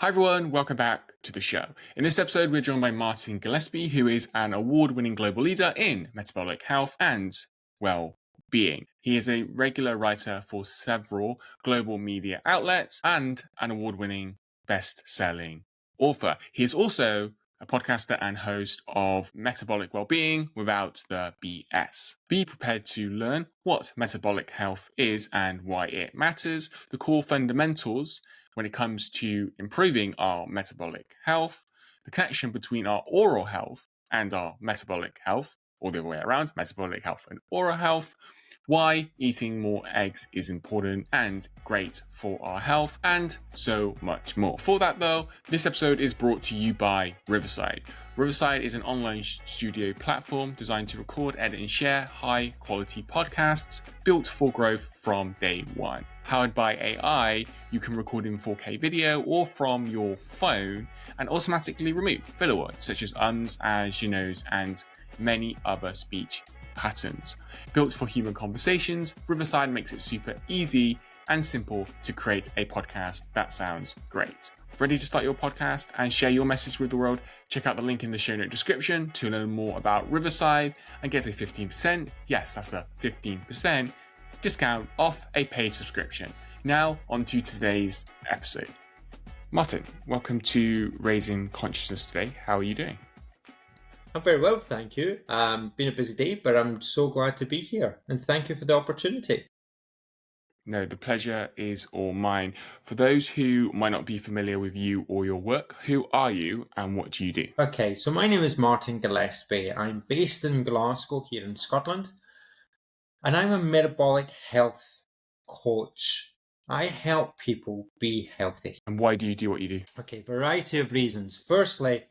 Hi everyone, welcome back to the show. In this episode, we're joined by Martin Gillespie, who is an award-winning global leader in metabolic health and well-being. He is a regular writer for several global media outlets and an award-winning best-selling author. He is also a podcaster and host of Metabolic Wellbeing without the BS. Be prepared to learn what metabolic health is and why it matters, the core fundamentals when it comes to improving our metabolic health, the connection between our oral health and our metabolic health, or the other way around, metabolic health and oral health, why eating more eggs is important and great for our health, and so much more. For that though, this episode is brought to you by Riverside. Riverside is an online studio platform designed to record, edit, and share high-quality podcasts built for growth from day one. Powered by AI, you can record in 4K video or from your phone and automatically remove filler words such as ums, as, you knows, and many other speech patterns. Built for human conversations, Riverside makes it super easy and simple to create a podcast that sounds great. Ready to start your podcast and share your message with the world? Check out the link in the show note description to learn more about Riverside and get a 15%, yes, that's a 15% discount off a paid subscription. Now, on to today's episode. Martin, welcome to Raising Consciousness today. How are you doing? I'm very well, thank you. Been a busy day, but I'm so glad to be here. And thank you for the opportunity. No, the pleasure is all mine. For those who might not be familiar with you or your work, who are you and what do you do? Okay, so my name is Martin Gillespie. I'm based in Glasgow here in Scotland. And I'm a metabolic health coach. I help people be healthy. And why do you do what you do? Okay, variety of reasons. Firstly,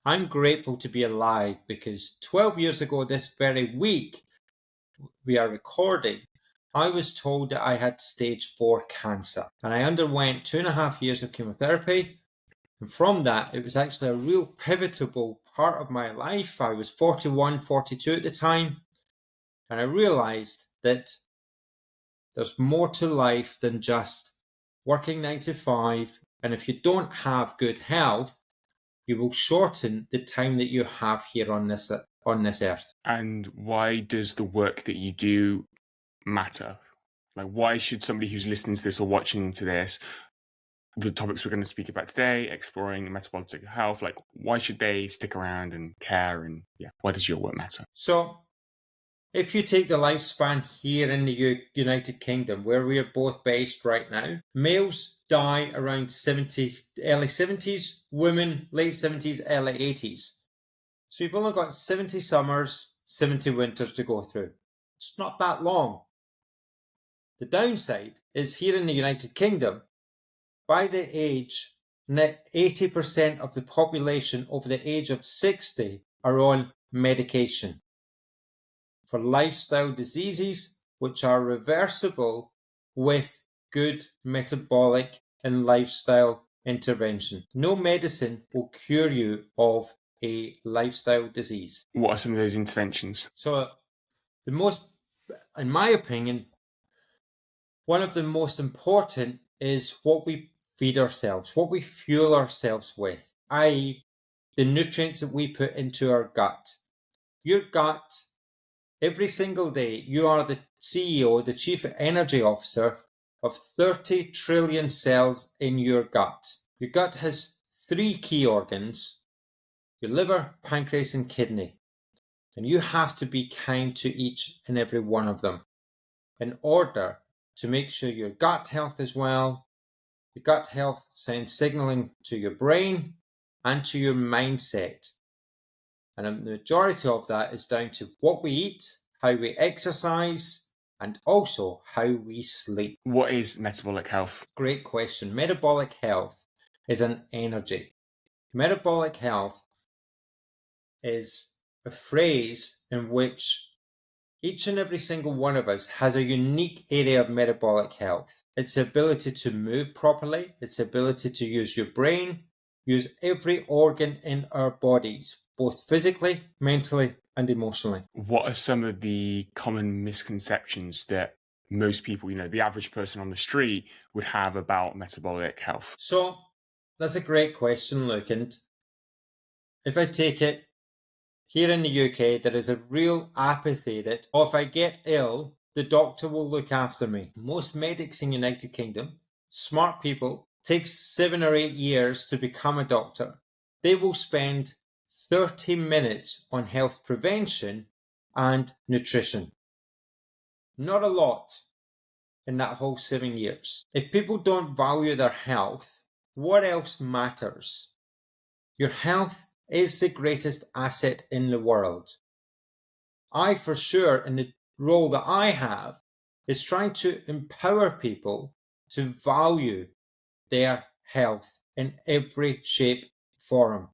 I'm grateful to be alive because 12 years ago this very week we are recording, I was told that I had stage 4 cancer and I underwent 2.5 years of chemotherapy. And from that, it was actually a real pivotal part of my life. I was 41, 42 at the time. And I realized that there's more to life than just working 9 to 5. And if you don't have good health, you will shorten the time that you have here on this earth. And why does the work that you do matter? Like, why should somebody who's listening to this or watching to this, the topics we're going to speak about today, exploring metabolic health, like, why should they stick around and care? And why does your work matter? So, if you take the lifespan here in the United Kingdom, where we are both based right now, males die around 70, early 70s, women late 70s, early 80s. So you've only got 70 summers, 70 winters to go through. It's not that long. The downside is here in the United Kingdom, by the age, 80% of the population over the age of 60 are on medication for lifestyle diseases which are reversible with good metabolic and lifestyle intervention. No medicine will cure you of a lifestyle disease. What are some of those interventions? So the most, in my opinion, one of the most important is what we feed ourselves, what we fuel ourselves with, i.e. the nutrients that we put into our gut. Your gut, every single day, you are the CEO, the Chief Energy Officer of 30 trillion cells in your gut. Your gut has 3 key organs, your liver, pancreas, and kidney. And you have to be kind to each and every one of them in order to make sure your gut health is well. Your gut health sends signaling to your brain and to your mindset. And the majority of that is down to what we eat, how we exercise, and also how we sleep. What is metabolic health? Great question. Metabolic health is an energy. Metabolic health is a phrase in which each and every single one of us has a unique area of metabolic health. It's the ability to move properly. It's the ability to use your brain, use every organ in our bodies, both physically, mentally, and emotionally. What are some of the common misconceptions that most people, the average person on the street would have about metabolic health? So That's a great question, Luke. And if I take it, here in the UK, there is a real apathy that, oh, if I get ill, the doctor will look after me. Most medics in the United Kingdom, smart people, take 7 or 8 years to become a doctor. They will spend 30 minutes on health prevention and nutrition. Not a lot in that whole 7 years. If people don't value their health, what else matters? Your health is the greatest asset in the world. I, for sure, in the role that I have, is trying to empower people to value their health in every shape, form.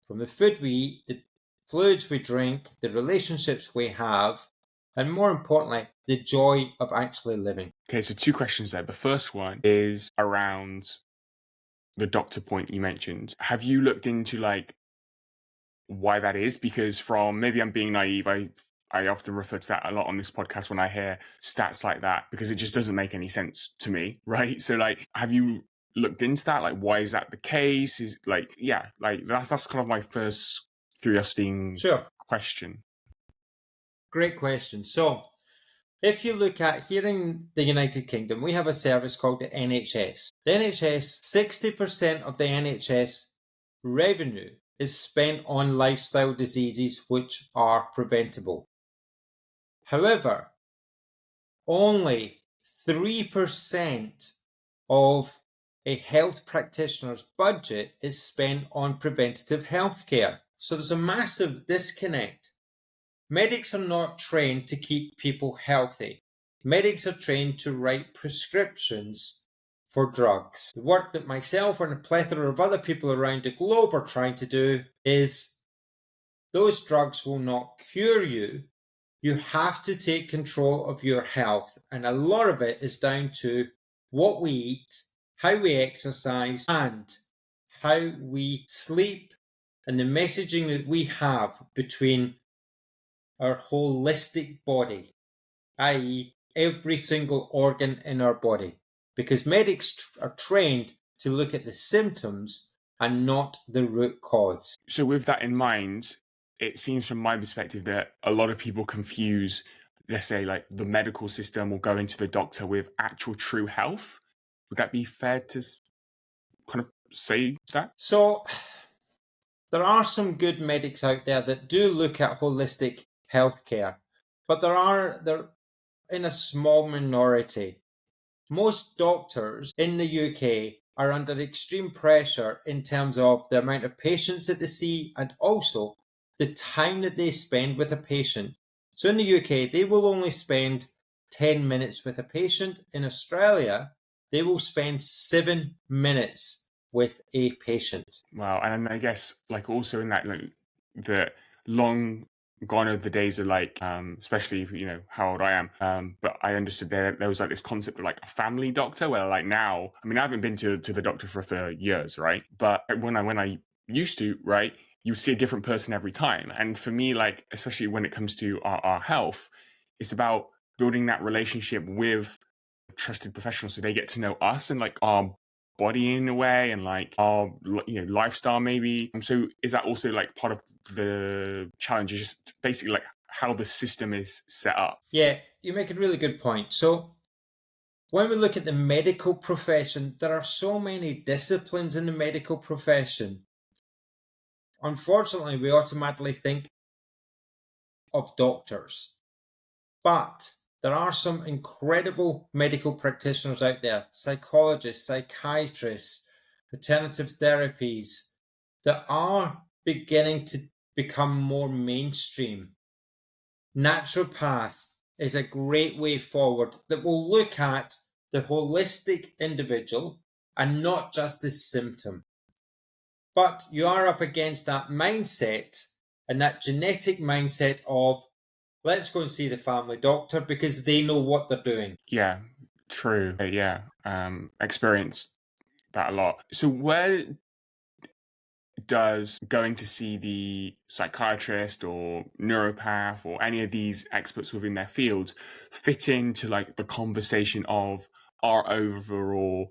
From the food we eat, the fluids we drink, the relationships we have, and more importantly, the joy of actually living. Okay, so 2 questions there. The first one is around the doctor point you mentioned. Have you looked into like why that is? Because from, maybe I'm being naive, I often refer to that a lot on this podcast when I hear stats like that, because it just doesn't make any sense to me, right? So like, have you looked into that? Like, why is that the case? Is like, yeah, like that's kind of my first curiosity Sure, question. great question. So, if you look at here in the United Kingdom, we have a service called the NHS. The NHS, 60% of the NHS revenue is spent on lifestyle diseases which are preventable. However, only 3% of a health practitioner's budget is spent on preventative healthcare. So there's a massive disconnect. Medics are not trained to keep people healthy. Medics are trained to write prescriptions for drugs. The work that myself and a plethora of other people around the globe are trying to do is those drugs will not cure you. You have to take control of your health. And a lot of it is down to what we eat, how we exercise, and how we sleep, and the messaging that we have between our holistic body, i.e., every single organ in our body. Because medics are trained to look at the symptoms and not the root cause. So with that in mind, it seems from my perspective that a lot of people confuse, let's say, like the medical system or going to the doctor with actual true health. Would that be fair to kind of say that? So, there are some good medics out there that do look at holistic healthcare, but they're in a small minority. Most doctors in the UK are under extreme pressure in terms of the amount of patients that they see and also the time that they spend with a patient. So in the UK, they will only spend 10 minutes with a patient. In Australia, they will spend 7 minutes with a patient. Wow. And I guess like also in that, like the long gone are the days of like, especially if, you know, how old I am. But I understood there was like this concept of like a family doctor where like now, I mean, I haven't been to the doctor for years, right? But when I used to, right, you see a different person every time. And for me, like, especially when it comes to our health, it's about building that relationship with trusted professionals so they get to know us and like our body in a way and like our, you know, lifestyle maybe. So is that also like part of the challenge, is just basically like how the system is set up? Yeah, you make a really good point. So when we look at the medical profession, there are so many disciplines in the medical profession. Unfortunately, we automatically think of doctors, but there are some incredible medical practitioners out there, psychologists, psychiatrists, alternative therapies that are beginning to become more mainstream. Naturopath is a great way forward that will look at the holistic individual and not just the symptom. But you are up against that mindset and that genetic mindset of let's go and see the family doctor because they know what they're doing. Yeah, true. Yeah, experienced that a lot. So where does going to see the psychiatrist or neuropath or any of these experts within their field fit into like the conversation of our overall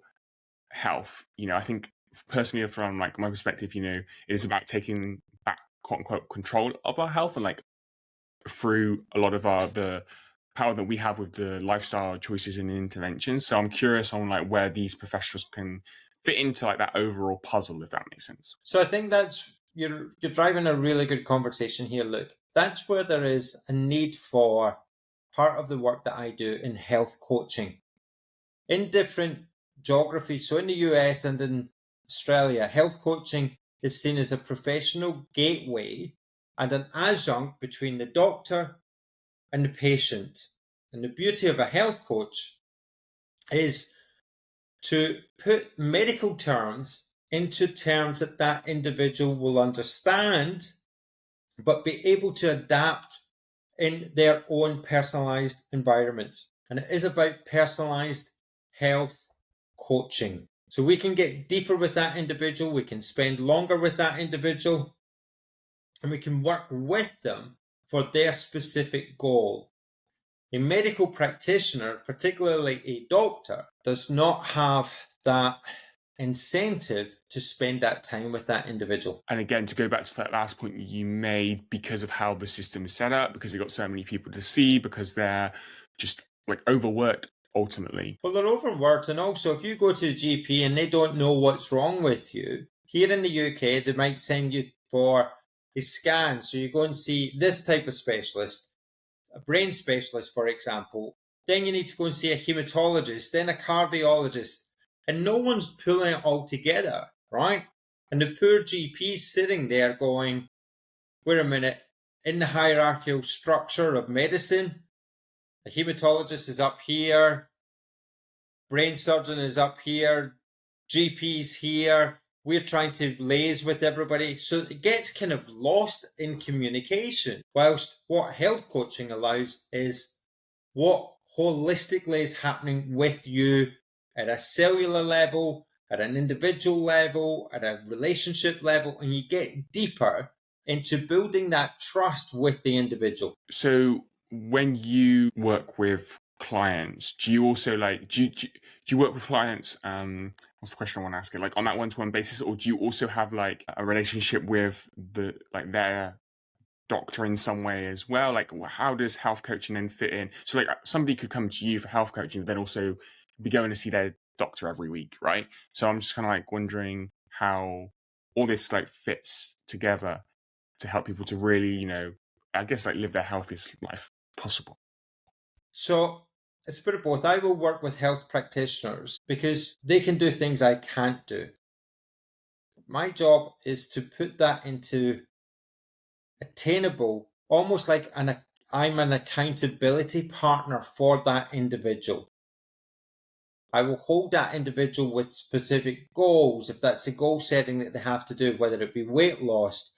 health? You know, I think personally, from like my perspective, it is about taking back, quote unquote, control of our health, and like through a lot of the power that we have with the lifestyle choices and interventions. So I'm curious on like where these professionals can fit into like that overall puzzle, if that makes sense. So I think that's you're driving a really good conversation here, Luke. That's where there is a need for part of the work that I do in health coaching. In different geographies, so in the US and in Australia, health coaching is seen as a professional gateway and an adjunct between the doctor and the patient. And the beauty of a health coach is to put medical terms into terms that that individual will understand, but be able to adapt in their own personalized environment. And it is about personalized health coaching. So we can get deeper with that individual, we can spend longer with that individual, and we can work with them for their specific goal. A medical practitioner, particularly a doctor, does not have that incentive to spend that time with that individual. And again, to go back to that last point you made, because of how the system is set up, because they've got so many people to see, because they're just like overworked ultimately. Well, they're overworked, and also if you go to the GP and they don't know what's wrong with you, here in the UK, they might send you for a scan. So you go and see this type of specialist, a brain specialist, for example. Then you need to go and see a hematologist, then a cardiologist, and no one's pulling it all together, right? And the poor GP's sitting there going, wait a minute, in the hierarchical structure of medicine, a hematologist is up here, brain surgeon is up here, GP's here, we're trying to liaise with everybody. So it gets kind of lost in communication. Whilst what health coaching allows is what holistically is happening with you at a cellular level, at an individual level, at a relationship level, and you get deeper into building that trust with the individual. So when you work with clients, do you also like do you work with clients? What's the question I want to ask it? Like on that one-to-one basis, or do you also have like a relationship with their doctor in some way as well? Like how does health coaching then fit in? So like somebody could come to you for health coaching, but then also be going to see their doctor every week, right? So I'm just kind of like wondering how all this like fits together to help people to really, I guess like live their healthiest life possible. So it's a bit of both. I will work with health practitioners because they can do things I can't do. My job is to put that into attainable, almost like I'm an accountability partner for that individual. I will hold that individual with specific goals. If that's a goal setting that they have to do, whether it be weight loss,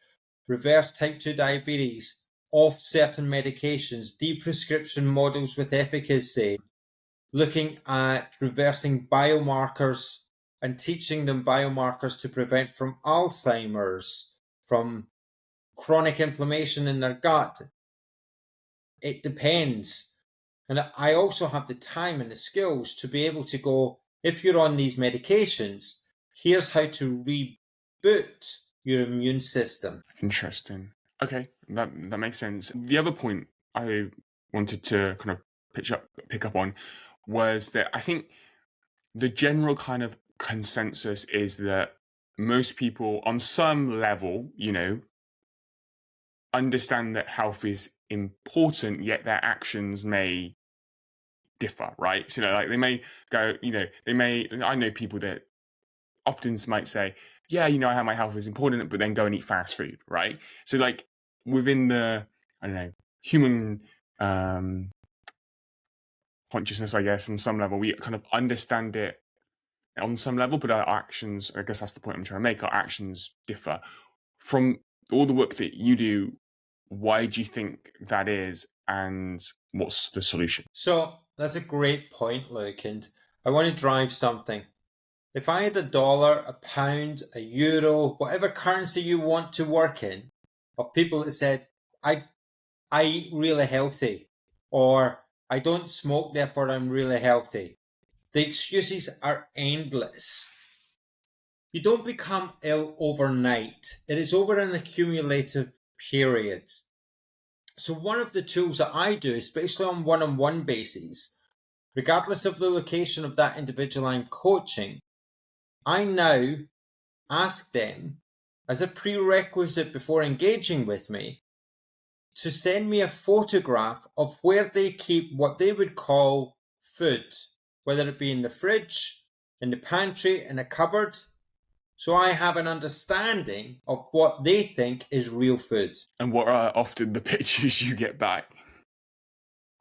reverse type 2 diabetes, off certain medications, deprescription models with efficacy, looking at reversing biomarkers and teaching them biomarkers to prevent from Alzheimer's, from chronic inflammation in their gut. It depends. And I also have the time and the skills to be able to go, if you're on these medications, here's how to reboot your immune system. Interesting. Okay, that makes sense. The other point I wanted to kind of pick up on was that I think the general kind of consensus is that most people on some level, understand that health is important, yet their actions may differ, right? So like they may go, I know people that often might say, yeah, how my health is important, but then go and eat fast food, right? So like within the, I don't know, human consciousness, I guess, on some level, we kind of understand it on some level, but our actions, I guess that's the point I'm trying to make, our actions differ. From all the work that you do, why do you think that is, and what's the solution? So that's a great point, Luke, and I want to drive something. If I had $1, a pound, a euro, whatever currency you want to work in, of people that said, I eat really healthy, or I don't smoke, therefore I'm really healthy. The excuses are endless. You don't become ill overnight. It is over an accumulative period. So one of the tools that I do, especially on one-on-one basis, regardless of the location of that individual I'm coaching, I now ask them, as a prerequisite before engaging with me, to send me a photograph of where they keep what they would call food, whether it be in the fridge, in the pantry, in a cupboard, so I have an understanding of what they think is real food. And what are often the pictures you get back?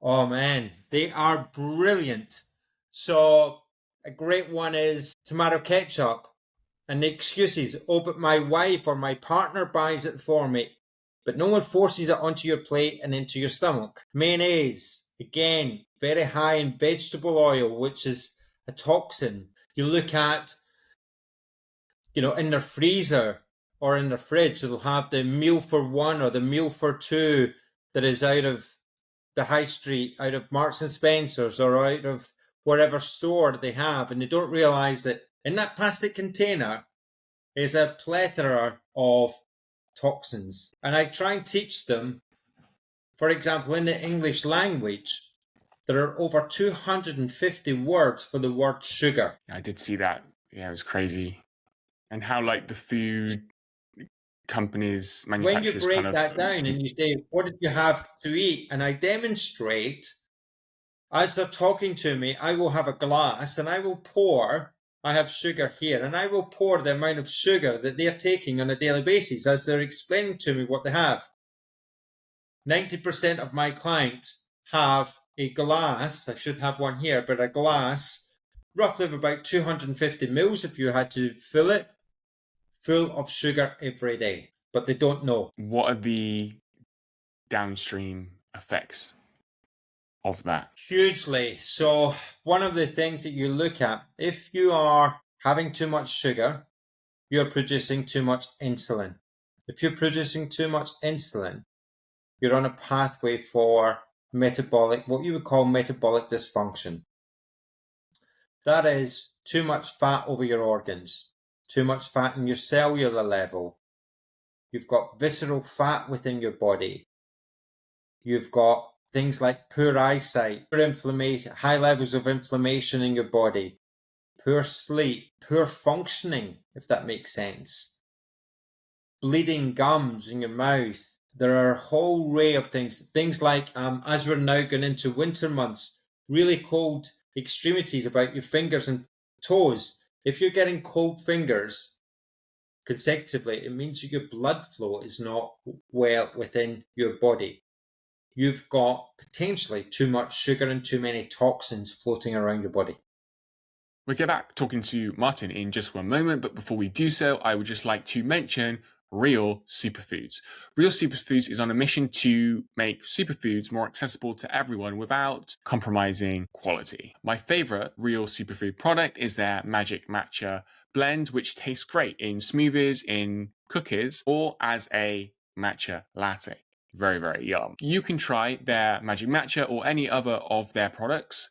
Oh man, they are brilliant. So a great one is tomato ketchup. And the excuse is, oh, but my wife or my partner buys it for me. But no one forces it onto your plate and into your stomach. Mayonnaise, again, very high in vegetable oil, which is a toxin. You look at, in their freezer or in their fridge, they'll have the meal for one or the meal for two that is out of the high street, out of Marks and Spencer's or out of whatever store they have, and they don't realize that in that plastic container is a plethora of toxins. And I try and teach them, for example, in the English language, there are over 250 words for the word sugar. I did see that. Yeah, it was crazy. And how the food companies, When you manufacturers break that down and you say, what did you have to eat? And I demonstrate, as they're talking to me, I will have a glass and I will pour, I have sugar here, and I will pour the amount of sugar that they're taking on a daily basis as they're explaining to me what they have. 90% of my clients have a glass, I should have one here, but a glass, roughly of about 250 mils if you had to fill it, full of sugar every day. But they don't know. What are the downstream effects of that? Hugely. So one of the things that you look at, if you are having too much sugar, you're producing too much insulin. If you're producing too much insulin, you're on a pathway for what you would call metabolic dysfunction. That is too much fat over your organs, too much fat in your cellular level. You've got visceral fat within your body. You've got things like poor eyesight, poor inflammation, high levels of inflammation in your body, poor sleep, poor functioning, if that makes sense. Bleeding gums in your mouth. There are a whole array of things like, as we're now going into winter months, really cold extremities about your fingers and toes. If you're getting cold fingers consecutively, it means that your blood flow is not well within your body. You've got potentially too much sugar and too many toxins floating around your body. We'll get back talking to Martin in just one moment, but before we do so, I would just like to mention Real Superfoods. Real Superfoods is on a mission to make superfoods more accessible to everyone without compromising quality. My favorite Real Superfood product is their Magic Matcha blend, which tastes great in smoothies, in cookies, or as a matcha latte. Very, very yum. You can try their Magic Matcha or any other of their products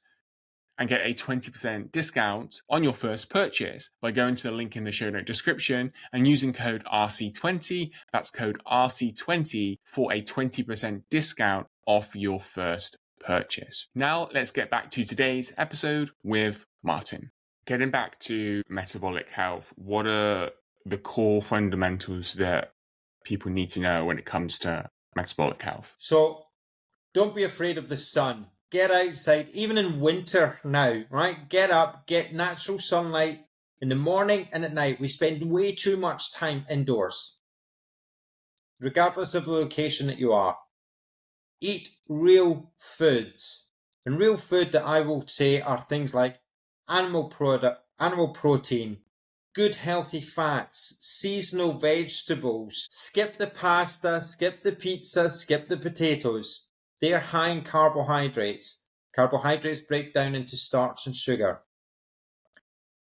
and get a 20% discount on your first purchase by going to the link in the show note description and using code RC20. That's code RC20 for a 20% discount off your first purchase. Now let's get back to today's episode with Martin. Getting back to metabolic health, what are the core fundamentals that people need to know when it comes to metabolic health? So don't be afraid of the sun. Get outside, even in winter now, right? Get up, get natural sunlight in the morning and at night. We spend way too much time indoors, regardless of the location that you are. Eat real foods. And real food that I will say are things like animal protein, good healthy fats, seasonal vegetables. Skip the pasta, skip the pizza, skip the potatoes. They are high in carbohydrates. Carbohydrates break down into starch and sugar.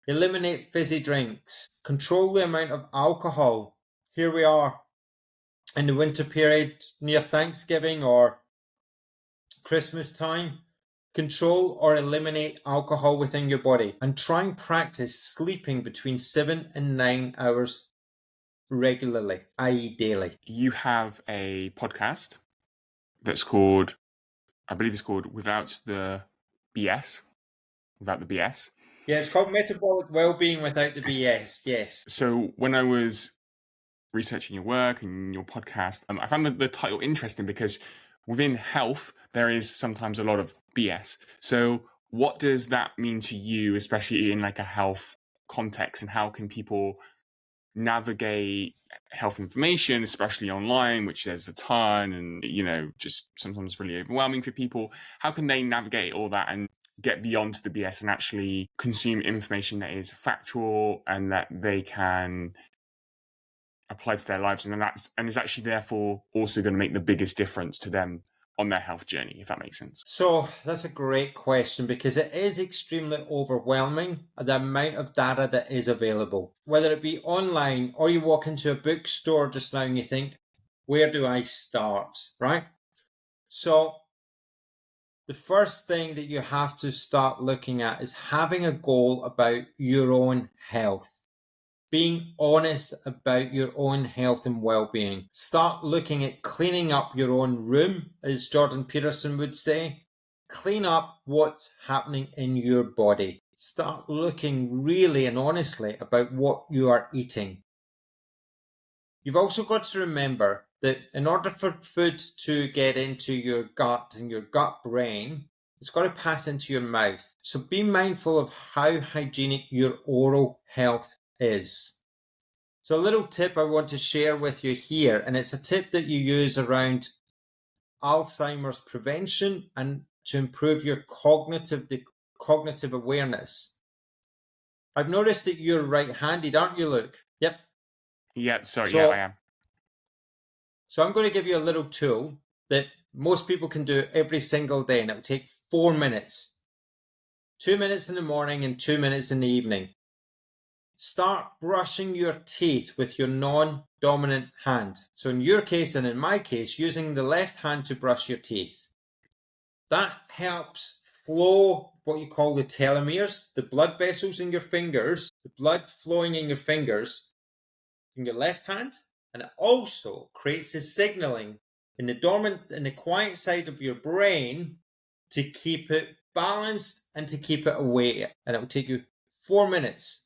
Eliminate fizzy drinks. Control the amount of alcohol. Here we are in the winter period near Thanksgiving or Christmas time. control or eliminate alcohol within your body, and try and practice sleeping between 7 and 9 hours regularly, i.e. daily. You have a podcast that's called, I believe it's called Without the BS. Without the BS. Yeah, it's called Metabolic Wellbeing Without the BS, yes. So when I was researching your work and your podcast, I found the title interesting because within health, there is sometimes a lot of BS. So what does that mean to you, especially in like a health context, and how can people navigate health information, especially online, which there's a ton, and just sometimes really overwhelming for people? How can they navigate all that and get beyond the BS and actually consume information that is factual and that they can apply to their lives, and is actually therefore also going to make the biggest difference to them on their health journey, if that makes sense? So that's a great question, because it is extremely overwhelming, the amount of data that is available, whether it be online or you walk into a bookstore just now and you think, where do I start, right? So the first thing that you have to start looking at is having a goal about your own health. Being honest about your own health and well-being. Start looking at cleaning up your own room, as Jordan Peterson would say. Clean up what's happening in your body. Start looking really and honestly about what you are eating. You've also got to remember that in order for food to get into your gut and your gut brain, it's got to pass into your mouth. So be mindful of how hygienic your oral health is. So a little tip I want to share with you here, and it's a tip that you use around Alzheimer's prevention and to improve your cognitive awareness. I've noticed that you're right-handed, aren't you, Luke? Yep. Yeah, sorry, yeah, I am. So I'm going to give you a little tool that most people can do every single day, and it'll take 4 minutes. 2 minutes in the morning and 2 minutes in the evening. Start brushing your teeth with your non-dominant hand. So in your case and in my case, using the left hand to brush your teeth. That helps flow what you call the telomeres, the blood vessels in your fingers, the blood flowing in your fingers in your left hand, and it also creates a signaling in the quiet side of your brain to keep it balanced and to keep it awake. And it will take you 4 minutes.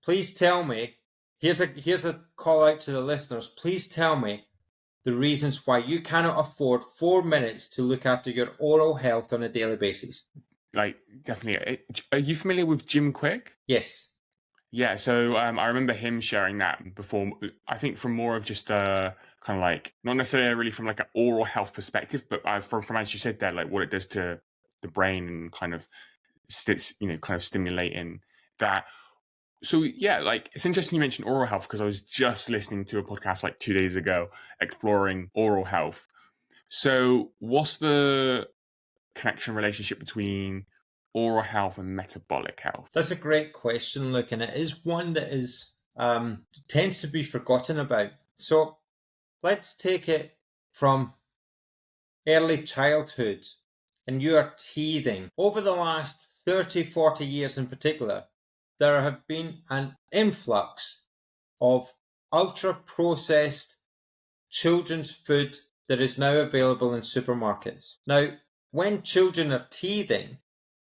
Please tell me, here's a call out to the listeners, please tell me the reasons why you cannot afford 4 minutes to look after your oral health on a daily basis. Like, definitely. Are you familiar with Jim Quick? Yes. Yeah, so I remember him sharing that before, I think from more of just a kind of like, not necessarily from like an oral health perspective, but from as you said there, like what it does to the brain and kind of, kind of stimulating that. So yeah, like it's interesting you mentioned oral health, because I was just listening to a podcast like 2 days ago exploring oral health. So what's the connection relationship between oral health and metabolic health? That's a great question, Luke, and it is one that is tends to be forgotten about. So let's take it from early childhood, and you are teething. Over the last 30, 40 years in particular, there have been an influx of ultra-processed children's food that is now available in supermarkets. Now, when children are teething,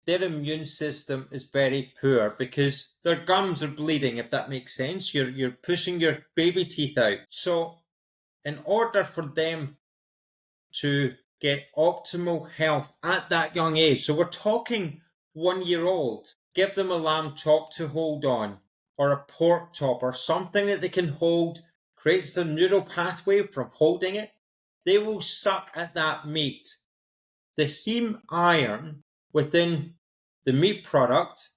their immune system is very poor because their gums are bleeding, if that makes sense. You're pushing your baby teeth out. So in order for them to get optimal health at that young age, so we're talking 1 year old, give them a lamb chop to hold on, or a pork chop, or something that they can hold, creates a neural pathway from holding it. They will suck at that meat. The heme iron within the meat product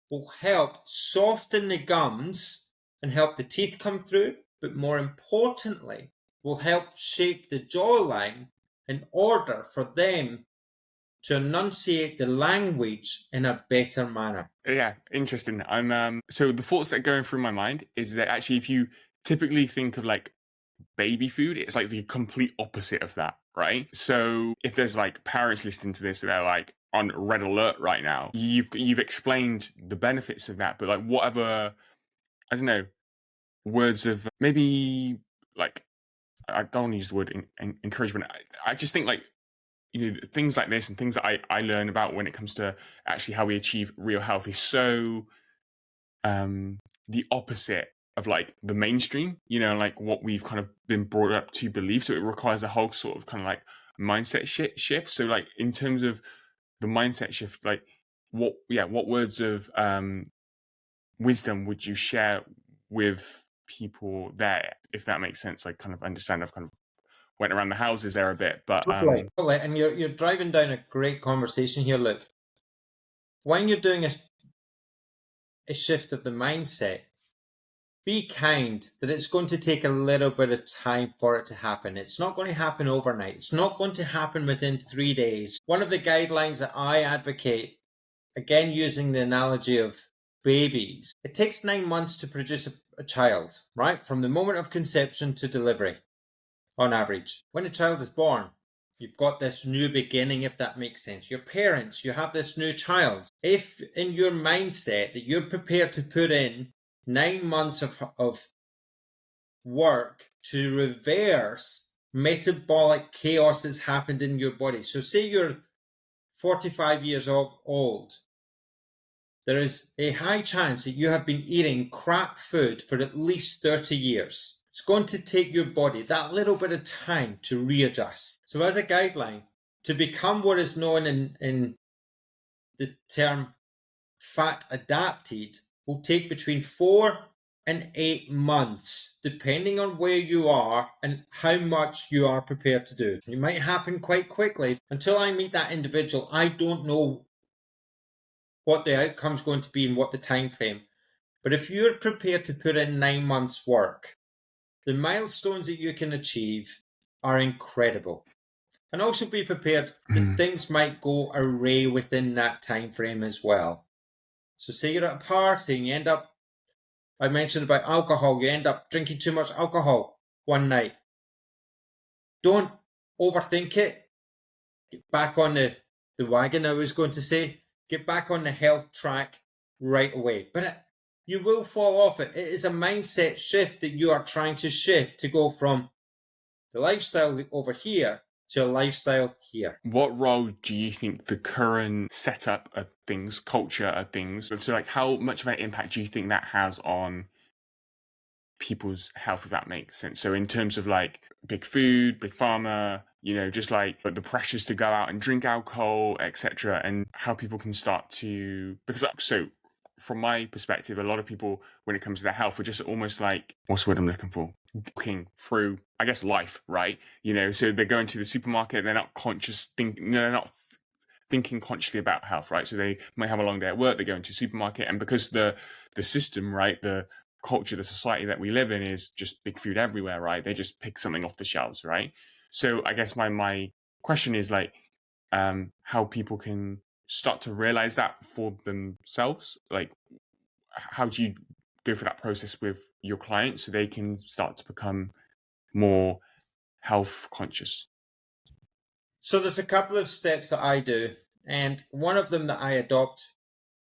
will help soften the gums and help the teeth come through, but more importantly, will help shape the jawline in order for them to enunciate the language in a better manner. Yeah, interesting. So the thoughts that are going through my mind is that actually, if you typically think of like baby food, it's like the complete opposite of that, right? So if there's like parents listening to this, they're like on red alert right now. You've explained the benefits of that, but like whatever, I don't know, words of maybe like, I don't want to use the word encouragement. I just think like, things like this and things that I learn about when it comes to actually how we achieve real health is so the opposite of like the mainstream, like what we've kind of been brought up to believe. So it requires a whole sort of kind of like mindset shift. So like in terms of the mindset shift, like what words of wisdom would you share with people there, if that makes sense? I kind of understand I've kind of went around the houses there a bit, but Totally. And you're driving down a great conversation here. Look, when you're doing a shift of the mindset, be kind that it's going to take a little bit of time for it to happen. It's not going to happen overnight. It's not going to happen within 3 days. One of the guidelines that I advocate, again using the analogy of babies, it takes 9 months to produce a child, right? From the moment of conception to delivery, on average. When a child is born, you've got this new beginning, if that makes sense. Your parents, you have this new child. If in your mindset that you're prepared to put in 9 months of work to reverse metabolic chaos that's happened in your body. So say you're 45 years old. There is a high chance that you have been eating crap food for at least 30 years. It's going to take your body that little bit of time to readjust. So as a guideline, to become what is known in the term fat adapted will take between 4 and 8 months, depending on where you are and how much you are prepared to do. It might happen quite quickly. Until I meet that individual, I don't know what the outcome's going to be and what the time frame. But if you're prepared to put in 9 months work, the milestones that you can achieve are incredible. And also be prepared that things might go array within that time frame as well. So say you're at a party and you end up, I mentioned about alcohol, you end up drinking too much alcohol one night. Don't overthink it. Get back on the wagon, I was going to say. Get back on the health track right away. But you will fall off it. It is a mindset shift that you are trying to shift to go from the lifestyle over here to a lifestyle here. what role do you think the current setup of things, culture of things, so like how much of an impact do you think that has on people's health, if that makes sense? So in terms of like big food, big pharma, just like the pressures to go out and drink alcohol, etc., and how people can start to, because so from my perspective, a lot of people, when it comes to their health, are just almost like, what's the word I'm looking for? Walking through, I guess, life, right? So they're going to the supermarket, they're not they're not thinking consciously about health, right? So they might have a long day at work, they go into a supermarket, and because the system, right, the culture, the society that we live in is just big food everywhere, right? They just pick something off the shelves, right? So I guess my question is like, how people can start to realize that for themselves. Like, how do you go through that process with your clients so they can start to become more health conscious? So there's a couple of steps that I do, and one of them that I adopt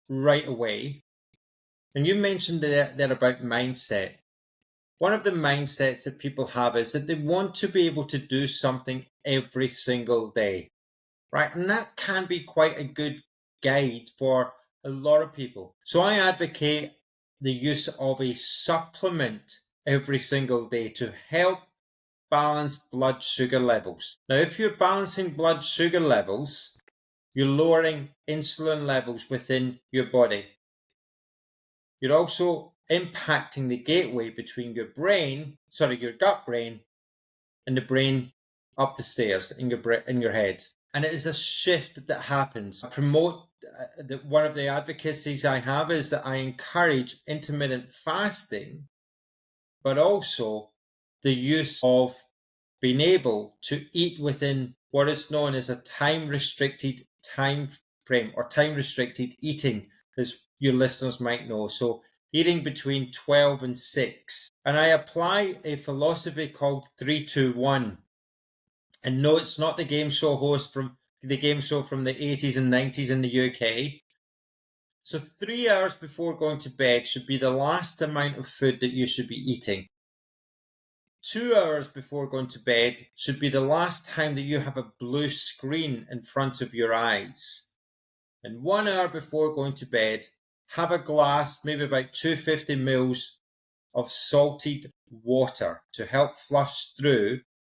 right away. And you mentioned there about mindset. One of the mindsets that people have is that they want to be able to do something every single day, right? And that can be quite a good guide for a lot of people. So I advocate the use of a supplement every single day to help balance blood sugar levels. Now, if you're balancing blood sugar levels, you're lowering insulin levels within your body. You're also impacting the gateway between your gut brain, and the brain up the stairs in your head. And it is a shift that happens. I promote one of the advocacies I have is that I encourage intermittent fasting, but also the use of being able to eat within what is known as a time-restricted time frame, or time-restricted eating, as your listeners might know. So eating between 12 and 6. And I apply a philosophy called 3-2-1. And no, it's not the game show host from the game show from the 80s and 90s in the UK. So 3 hours before going to bed should be the last amount of food that you should be eating. 2 hours before going to bed should be the last time that you have a blue screen in front of your eyes. And 1 hour before going to bed, have a glass, maybe about 250 mils of salted water to help flush through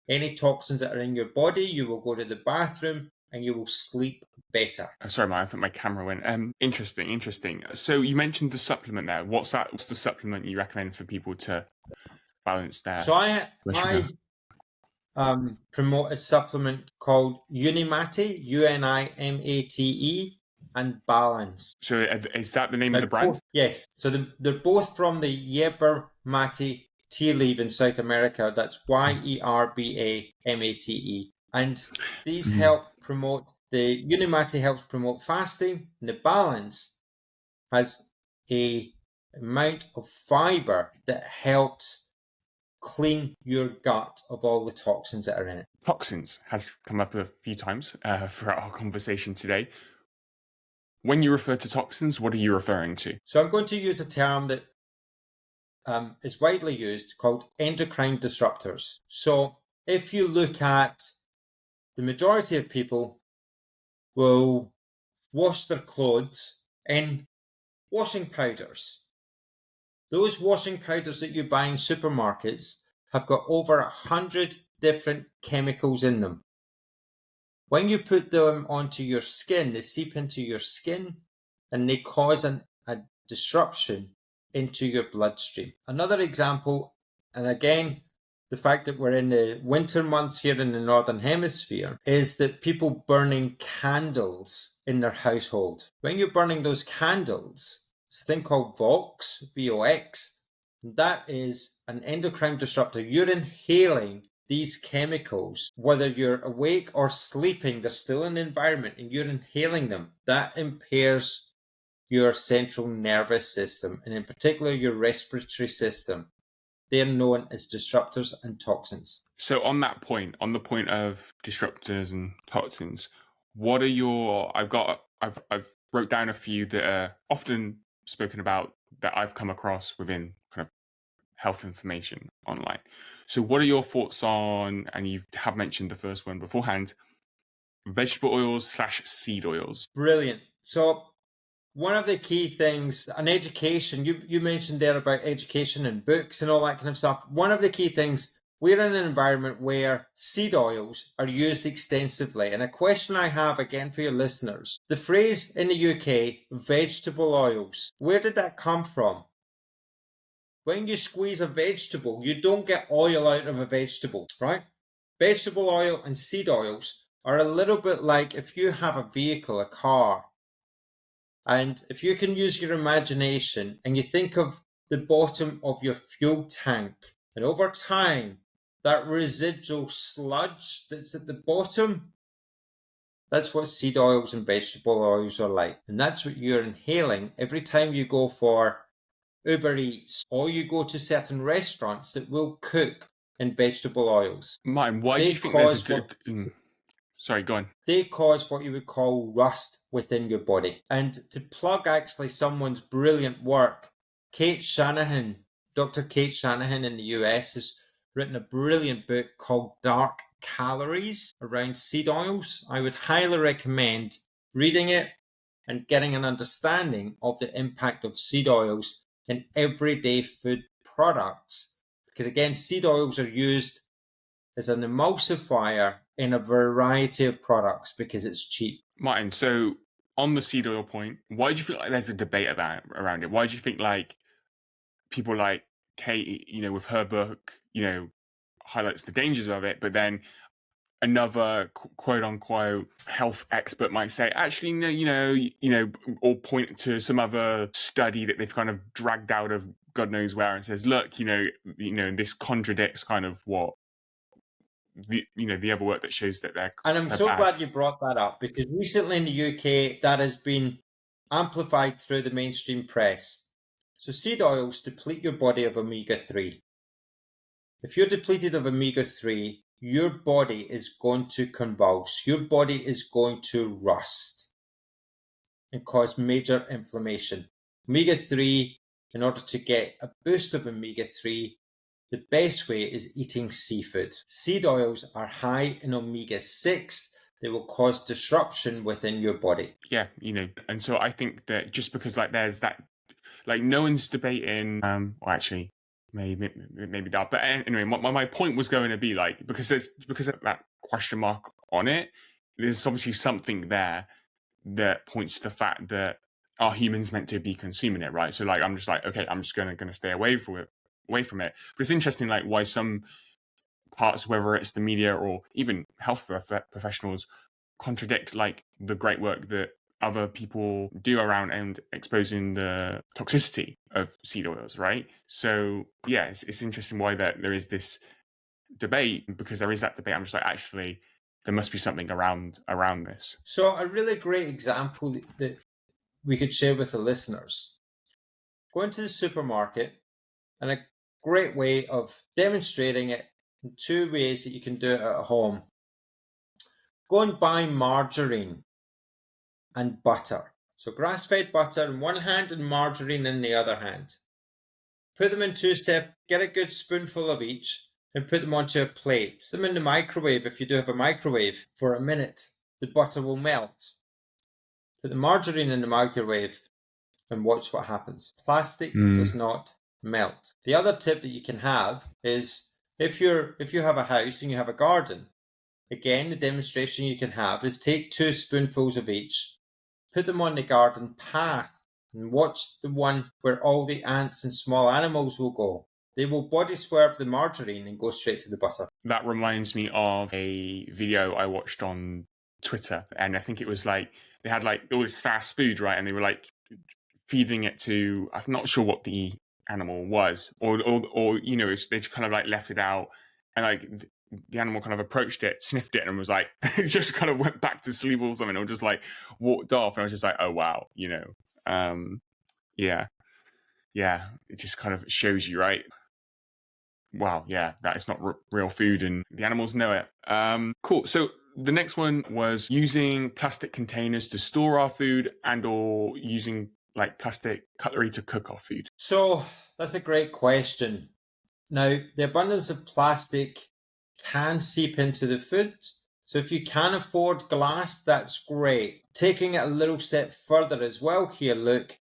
any toxins that are in your body. You will go to the bathroom and you will sleep better. I'm sorry, I think my camera went. Interesting. So you mentioned the supplement there. What's that? What's the supplement you recommend for people to balance their? So I promote a supplement called Unimate, Unimate, and Balance. So is that the name of the brand? Yes. So they're both from the yerba mate tea leaf in South America. That's YERBAMATE. And these help promote, the Unimate helps promote fasting, and the Balance has a amount of fiber that helps clean your gut of all the toxins that are in it. Toxins has come up a few times throughout our conversation today. When you refer to toxins, what are you referring to? So I'm going to use a term that is widely used called endocrine disruptors. So if you look at the majority of people will wash their clothes in washing powders. Those washing powders that you buy in supermarkets have got over 100 different chemicals in them. When you put them onto your skin, they seep into your skin and they cause a disruption into your bloodstream. Another example, and again, the fact that we're in the winter months here in the Northern Hemisphere, is that people burning candles in their household. When you're burning those candles, it's a thing called VOX, VOX. That is an endocrine disruptor. You're inhaling these chemicals, whether you're awake or sleeping, they're still in the environment and you're inhaling them. That impairs your central nervous system, and in particular your respiratory system. They're known as disruptors and toxins. So on that point, on the point of disruptors and toxins, what are your? I've wrote down a few that are often spoken about that I've come across within kind of health information online. So what are your thoughts on? And you have mentioned the first one beforehand: vegetable oils / seed oils. Brilliant. So one of the key things, and education, you mentioned there about education and books and all that kind of stuff. One of the key things, we're in an environment where seed oils are used extensively. And a question I have again for your listeners, the phrase in the UK, vegetable oils, where did that come from? When you squeeze a vegetable, you don't get oil out of a vegetable, right? Vegetable oil and seed oils are a little bit like if you have a vehicle, a car, and if you can use your imagination and you think of the bottom of your fuel tank, and over time, that residual sludge that's at the bottom, that's what seed oils and vegetable oils are like. And that's what you're inhaling every time you go for Uber Eats or you go to certain restaurants that will cook in vegetable oils. Martin, why do you think there's a... Sorry, go on. They cause what you would call rust within your body. And to plug actually someone's brilliant work, Kate Shanahan, Dr. Kate Shanahan in the US has written a brilliant book called Dark Calories around seed oils. I would highly recommend reading it and getting an understanding of the impact of seed oils in everyday food products. Because again, seed oils are used as an emulsifier in a variety of products because it's cheap. Martin, so on the seed oil point, why do you feel like there's a debate around it? Why do you think like people like Kate, with her book, highlights the dangers of it, but then another quote unquote health expert might say, actually, no, or point to some other study that they've kind of dragged out of God knows where and says, look, this contradicts kind of what the other work that shows that they're... And I'm so glad you brought that up, because recently in the UK that has been amplified through the mainstream press. So seed oils deplete your body of omega-3. If you're depleted of omega-3, your body is going to convulse. Your body is going to rust and cause major inflammation. Omega-3, in order to get a boost of omega-3, the best way is eating seafood. Seed oils are high in omega-6. They will cause disruption within your body. Yeah, and so I think that just because there's that, no one's debating, well, actually, maybe that, but anyway, my point was going to be because of that question mark on it, there's obviously something there that points to the fact that are humans meant to be consuming it, right? So I'm just okay, I'm just gonna stay away from it. But it's interesting why some parts, whether it's the media or even health professionals, contradict the great work that other people do around and exposing the toxicity of seed oils, right? So yeah, it's interesting why there is this debate, because there is that debate. I'm just actually there must be something around this. So a really great example that we could share with the listeners: going to the supermarket, and a great way of demonstrating it in 2 ways that you can do it at home. Go and buy margarine and butter. So grass-fed butter in one hand and margarine in the other hand. Put them in 2 steps, get a good spoonful of each, and put them onto a plate. Put them in the microwave if you do have a microwave for a minute. The butter will melt. Put the margarine in the microwave and watch what happens. Plastic does not melt. The other tip that you can have is if you have a house and you have a garden, again, the demonstration you can have is take 2 spoonfuls of each, put them on the garden path, and watch the one where all the ants and small animals will go. They will body swerve the margarine and go straight to the butter. That reminds me of a video I watched on Twitter, and I think it was they had all this fast food, right? And they were feeding it to, I'm not sure what the animal was, or they kind of left it out, and the animal kind of approached it, sniffed it, and was just kind of went back to sleep or something, or just walked off. And I was just oh wow, yeah, it just kind of shows you, right? Wow, yeah, that is not real food, and the animals know it. Cool. So the next one was using plastic containers to store our food, and or using plastic cutlery to cook our food. So that's a great question. Now, the abundance of plastic can seep into the food. So if you can afford glass, that's great. Taking it a little step further as well here, Luke,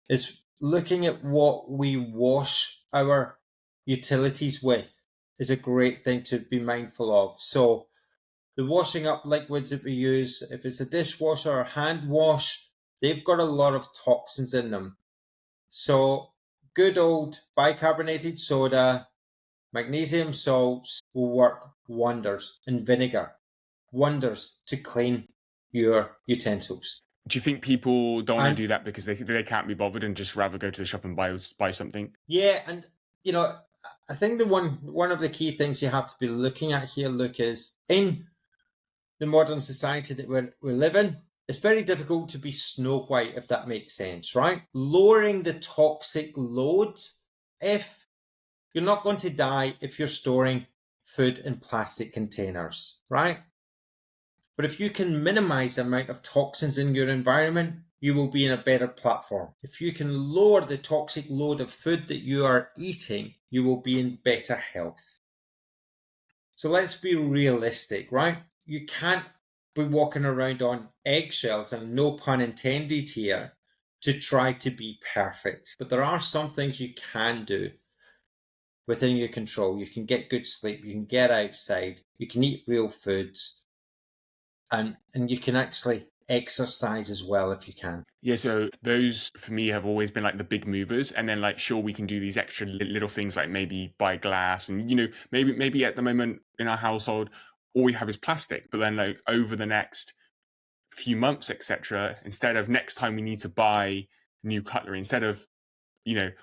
is looking at what we wash our utilities with is a great thing to be mindful of. So the washing up liquids that we use, if it's a dishwasher or hand wash, they've got a lot of toxins in them. So good old bicarbonated soda, magnesium salts will work wonders, and vinegar, wonders to clean your utensils. Do you think people don't want to do that because they can't be bothered and just rather go to the shop and buy something? Yeah, and I think one of the key things you have to be looking at here, Luke, is in the modern society that we live in, it's very difficult to be Snow White, if that makes sense, right? Lowering the toxic load, if you're not going to die if you're storing food in plastic containers, right? But if you can minimize the amount of toxins in your environment, you will be in a better platform. If you can lower the toxic load of food that you are eating, you will be in better health. So let's be realistic, right? You can't be walking around on eggshells, and no pun intended here, to try to be perfect. But there are some things you can do within your control. You can get good sleep, you can get outside, you can eat real foods, and you can actually exercise as well if you can. Yeah, so those for me have always been the big movers, and then sure, we can do these extra little things maybe buy glass, and maybe at the moment in our household all we have is plastic, but then over the next few months, etc., instead of next time we need to buy new cutlery, instead of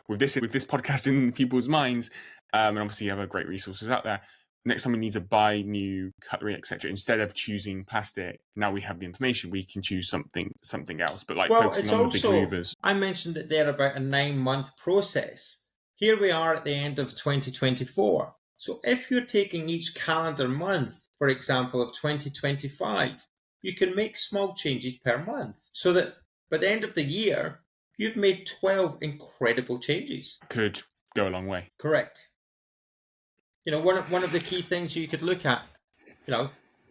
with this podcast in people's minds, and obviously you have great resources out there, next time we need to buy new cutlery, etc., instead of choosing plastic, now we have the information, we can choose something else. But like Well, focusing it's on the big also, movers. I mentioned it there about a 9-month process. Here we are at the end of 2024. So if you're taking each calendar month, for example, of 2025, you can make small changes per month so that by the end of the year, you've made 12 incredible changes. Could go a long way. Correct. One of the key things you could look at,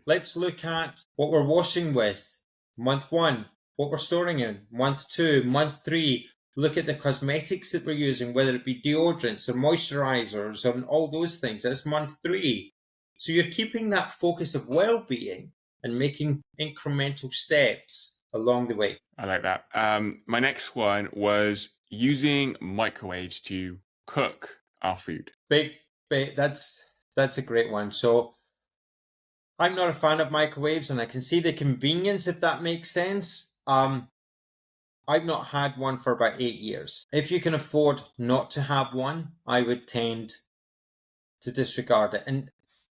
let's look at what we're washing with month 1, what we're storing in month 2, month 3. Look at the cosmetics that we're using, whether it be deodorants or moisturizers and all those things. That's month 3. So you're keeping that focus of well-being and making incremental steps along the way. I like that. My next one was using microwaves to cook our food. Big, that's a great one. So I'm not a fan of microwaves, and I can see the convenience, if that makes sense. I've not had one for about 8 years. If you can afford not to have one, I would tend to disregard it. And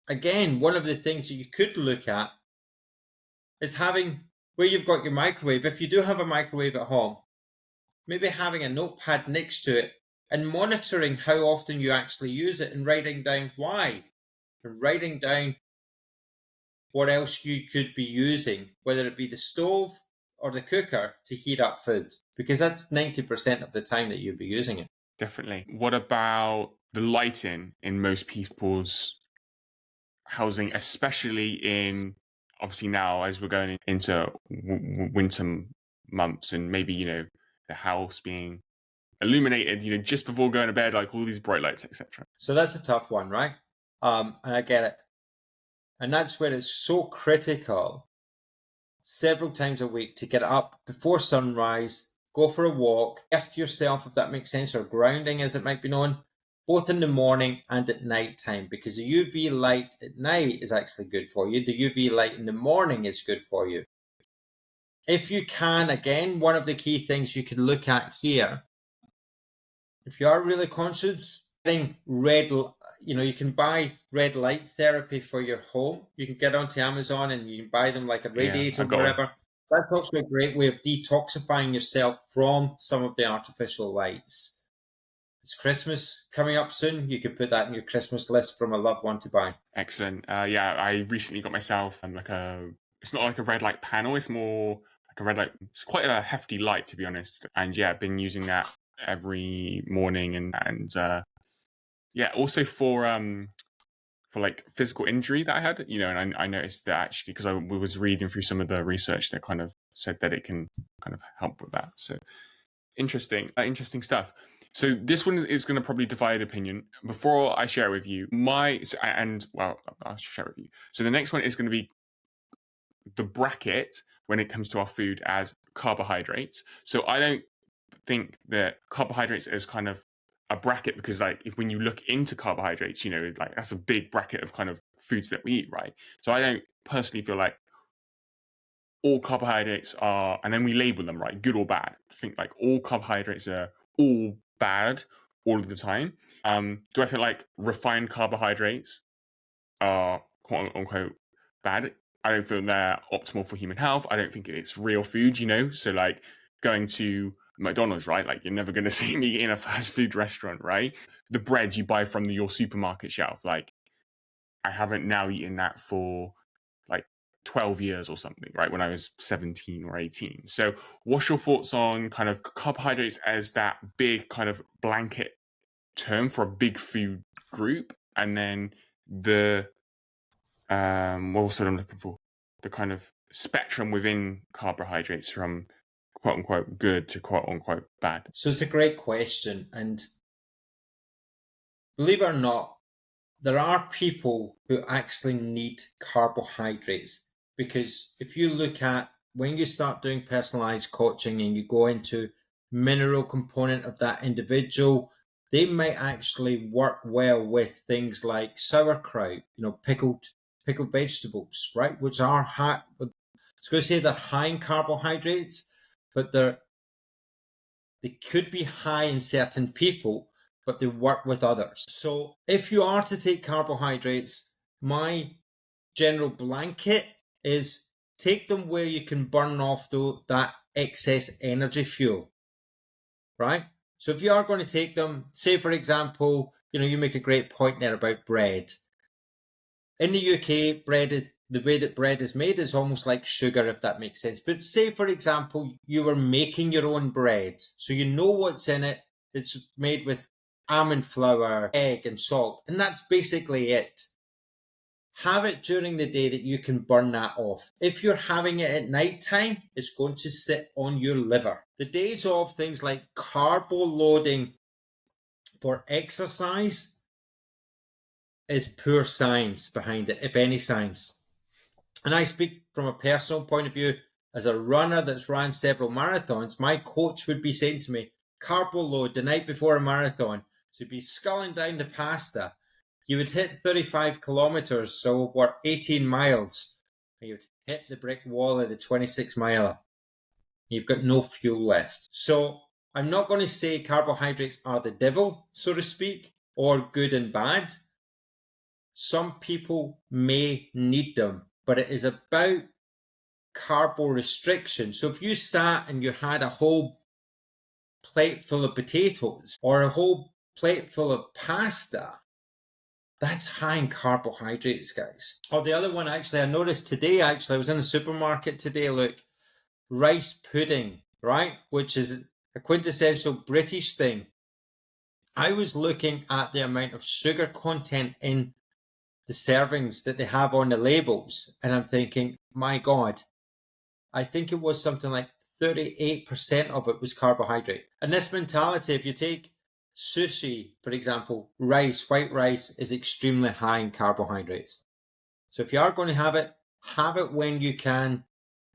again, one of the things that you could look at is having, where you've got your microwave, if you do have a microwave at home, maybe having a notepad next to it and monitoring how often you actually use it and writing down why, and writing down what else you could be using, whether it be the stove or the cooker to heat up food, because that's 90% of the time that you'll be using it. Definitely. What about the lighting in most people's housing, especially in, obviously now as we're going into winter months, and maybe, the house being illuminated, just before going to bed, like all these bright lights, etc. So that's a tough one, right? And I get it. And that's where it's so critical several times a week to get up before sunrise, go for a walk, earth yourself, if that makes sense, or grounding as it might be known, both in the morning and at night time, because the UV light at night is actually good for you. The UV light in the morning is good for you. If you can, again, one of the key things you can look at here, if you are really conscious, getting you can buy red light therapy for your home. You can get onto Amazon and you can buy them like a radiator, wherever. That's also a great way of detoxifying yourself from some of the artificial lights. It's Christmas coming up soon. You could put that in your Christmas list from a loved one to buy. Excellent. I recently got myself it's not like a red light panel, it's more like a red light. It's quite a hefty light, to be honest. And I've been using that every morning, and also for like physical injury that I had, and I noticed that actually, because I was reading through some of the research that kind of said that it can kind of help with that. So interesting stuff. So this one is going to probably divide opinion. Before I share it with you, I'll share it with you. So the next one is going to be the bracket when it comes to our food as carbohydrates. So I don't think that carbohydrates is kind of a bracket, because like when you look into carbohydrates, like that's a big bracket of kind of foods that we eat, right? So I don't personally feel like all carbohydrates are, and then we label them, right, good or bad. I think like all carbohydrates are all bad all of the time. Do I feel like refined carbohydrates are quote unquote bad? I don't feel they're optimal for human health. I don't think it's real food, so like going to McDonald's, right? Like you're never going to see me in a fast food restaurant, right? The bread you buy from your supermarket shelf, like I haven't now eaten that for like 12 years or something, right? When I was 17 or 18. So what's your thoughts on kind of carbohydrates as that big kind of blanket term for a big food group? And then what was I'm looking for? The kind of spectrum within carbohydrates from quote unquote good to quote unquote bad. So it's a great question. And believe it or not, there are people who actually need carbohydrates, because if you look at when you start doing personalized coaching and you go into mineral component of that individual, they might actually work well with things like sauerkraut, pickled vegetables, right? Which are high. I was going to say they're high in carbohydrates, but they could be high in certain people, but they work with others. So if you are to take carbohydrates, my general blanket is take them where you can burn off that excess energy fuel, right? So if you are going to take them, say for example, you make a great point there about bread. In the UK, the way that bread is made is almost like sugar, if that makes sense. But say, for example, you were making your own bread, so you know what's in it. It's made with almond flour, egg, and salt, and that's basically it. Have it during the day that you can burn that off. If you're having it at night time, it's going to sit on your liver. The days of things like carbo loading for exercise is poor science behind it, if any science. And I speak from a personal point of view. As a runner that's ran several marathons, my coach would be saying to me, carbo load the night before a marathon. So you'd be sculling down the pasta. You would hit 35 kilometers, so what, 18 miles. And you would hit the brick wall of the 26 miler. You've got no fuel left. So I'm not going to say carbohydrates are the devil, so to speak, or good and bad. Some people may need them, but it is about carbo restriction. So if you sat and you had a whole plate full of potatoes or a whole plate full of pasta, that's high in carbohydrates, guys. Oh, the other one, actually, I noticed today, I was in a supermarket today, look, rice pudding, right? Which is a quintessential British thing. I was looking at the amount of sugar content in the servings that they have on the labels, and I'm thinking, my God, I think it was something like 38% of it was carbohydrate. And this mentality, if you take sushi, for example, white rice is extremely high in carbohydrates. So if you are going to have it when you can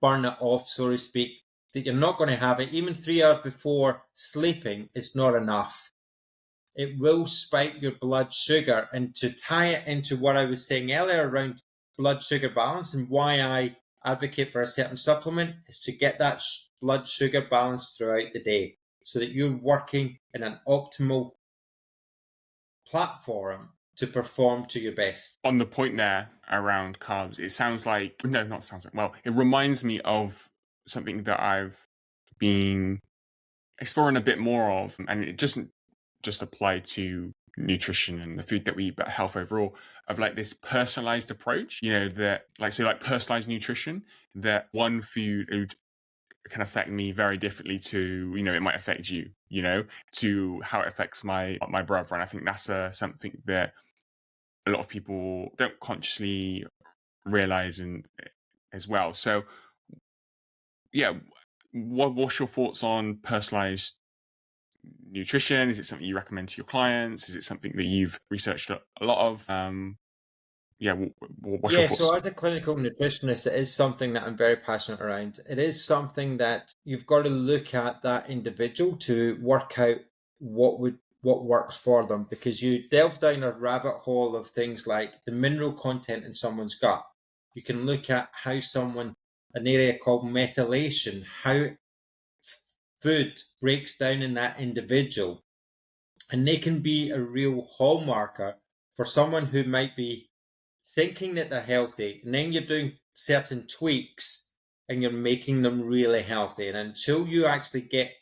burn it off, so to speak. That you're not going to have it even 3 hours before sleeping is not enough. It will spike your blood sugar. And to tie it into what I was saying earlier around blood sugar balance and why I advocate for a certain supplement is to get that blood sugar balance throughout the day so that you're working in an optimal platform to perform to your best. On the point there around carbs, it sounds like, no, not sounds like, well, it reminds me of something that I've been exploring a bit more of, and it doesn't just apply to nutrition and the food that we eat, but health overall, of like this personalized approach, that like personalized nutrition, that one food can affect me very differently to, it might affect you, to how it affects my brother. And I think that's something that a lot of people don't consciously realize as well. So yeah, what's your thoughts on personalized nutrition? Is it something you recommend to your clients? Is it something that you've researched a lot of? What's your thoughts? So as a clinical nutritionist, it is something that I'm very passionate around. It is something that you've got to look at that individual to work out what works for them, because you delve down a rabbit hole of things like the mineral content in someone's gut. You can look at how an area called methylation, how food breaks down in that individual, and they can be a real hallmarker for someone who might be thinking that they're healthy, and then you're doing certain tweaks and you're making them really healthy. And until you actually get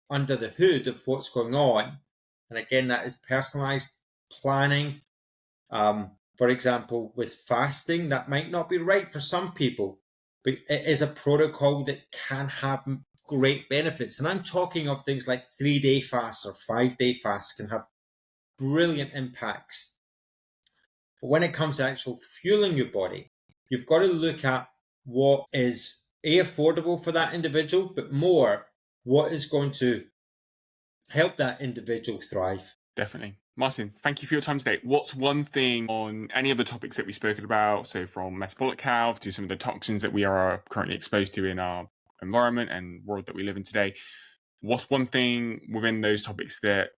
under the hood of what's going on, and again, that is personalized planning. For example, with fasting, that might not be right for some people, but it is a protocol that can have great benefits. And I'm talking of things like 3-day fasts or 5-day fasts can have brilliant impacts. But when it comes to actual fueling your body, you've got to look at what is affordable for that individual, but more what is going to help that individual thrive. Definitely. Martin, thank you for your time today. What's one thing on any of the topics that we've spoken about, so from metabolic health to some of the toxins that we are currently exposed to in our environment and world that we live in today, what's one thing within those topics that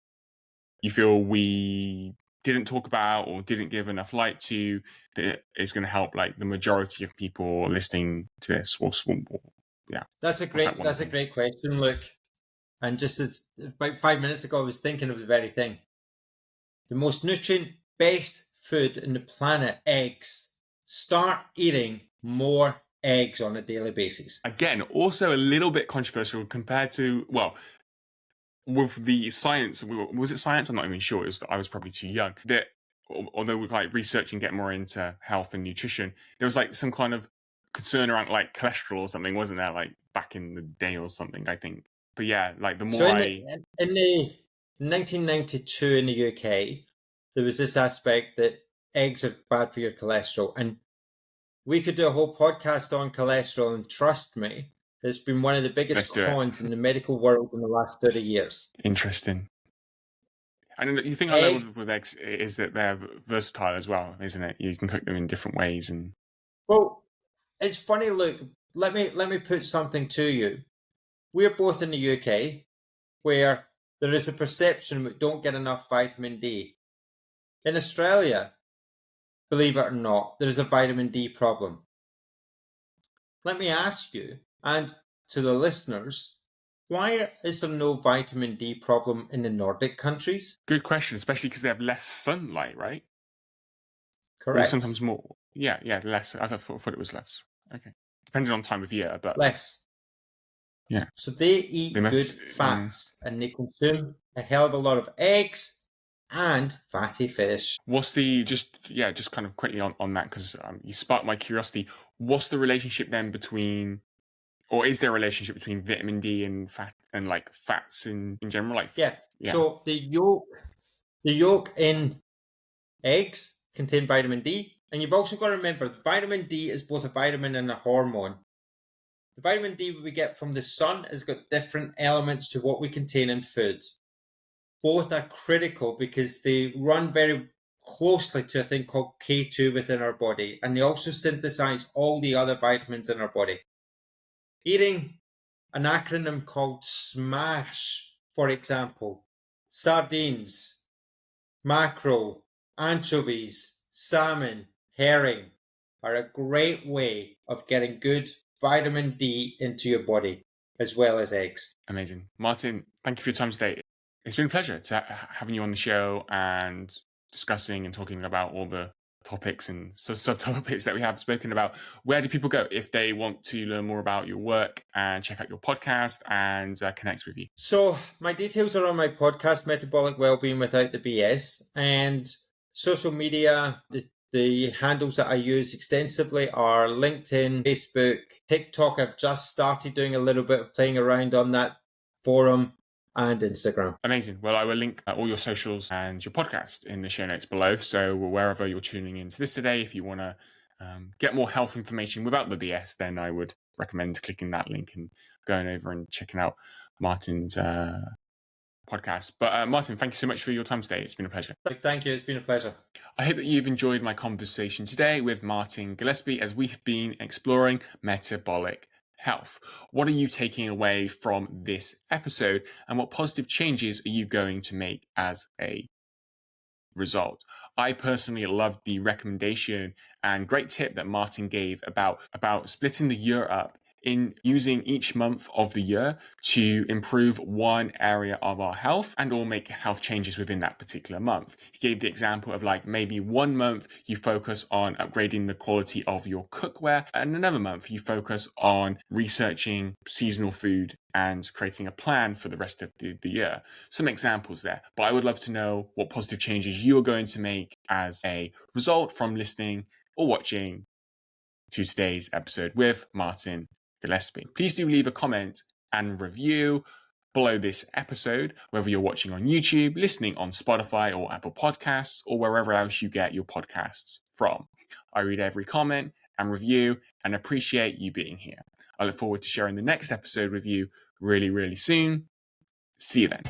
you feel we didn't talk about or didn't give enough light to that is going to help like the majority of people listening to this? That's a great question. Look, and just as about 5 minutes ago, I was thinking of the very thing. The most nutrient best food in the planet, eggs. Start eating more eggs on a daily basis. Again, also a little bit controversial compared to, well, with the science. Was it science? I'm not even sure. I was probably too young. That although we're like researching, get more into health and nutrition, there was like some kind of concern around like cholesterol or something, wasn't there? Like back in the day or something, I think. But yeah, like the So more in the 1992 in the UK, there was this aspect that eggs are bad for your cholesterol. And we could do a whole podcast on cholesterol, and trust me, it's been one of the biggest Let's do it. cons in the medical world in the last 30 years. Interesting. And the thing I love with eggs is that they're versatile as well, isn't it? You can cook them in different ways. And Well, it's funny, look, let me put something to you. We're both in the UK, where there is a perception we don't get enough vitamin D. In Australia, believe it or not, there is a vitamin D problem. Let me ask you, and to the listeners, why is there no vitamin D problem in the Nordic countries? good question, especially because they have less sunlight, right? Correct. Or sometimes more. Yeah, less. I thought it was less. Okay. Depending on time of year, but Less. yeah. So they eat good fats and they consume a hell of a lot of eggs and fatty fish. What's the, just kind of quickly on that, because you sparked my curiosity. What's the relationship then between, or is there a relationship between vitamin D and fat and like fats in general? Like Yeah. So the yolk in eggs contain vitamin D, and you've also got to remember vitamin D is both a vitamin and a hormone. The vitamin D we get from the sun has got different elements to what we contain in foods. Both are critical because they run very closely to a thing called K2 within our body, and they also synthesize all the other vitamins in our body. Eating an acronym called SMASH, for example, sardines, mackerel, anchovies, salmon, herring, are a great way of getting good vitamin D into your body, as well as eggs. Amazing. Martin, thank you for your time today. It's been a pleasure having you on the show and discussing and talking about all the topics and subtopics that we have spoken about. Where do people go if they want to learn more about your work and check out your podcast and connect with you? So my details are on my podcast, Metabolic Wellbeing Without the BS, and social media. The handles that I use extensively are LinkedIn, Facebook, TikTok. I've just started doing a little bit of playing around on that forum, and Instagram. Amazing. Well, I will link all your socials and your podcast in the show notes below. So wherever you're tuning into this today, if you want to get more health information without the BS, then I would recommend clicking that link and going over and checking out Martin's podcast. But Martin, thank you so much for your time today. It's been a pleasure. Thank you. It's been a pleasure. I hope that you've enjoyed my conversation today with Martin Gillespie as we've been exploring metabolic health. What are you taking away from this episode, and what positive changes are you going to make as a result? I personally loved the recommendation and great tip that Martin gave about splitting the year up in using each month of the year to improve one area of our health and or make health changes within that particular month. He gave the example of like maybe 1 month you focus on upgrading the quality of your cookware, and another month you focus on researching seasonal food and creating a plan for the rest of the year. Some examples there, but I would love to know what positive changes you are going to make as a result from listening or watching to today's episode with Martin Gillespie. Please do leave a comment and review below this episode, whether you're watching on YouTube, listening on Spotify or Apple Podcasts, or wherever else you get your podcasts from. I read every comment and review and appreciate you being here. I look forward to sharing the next episode with you really, really soon. See you then.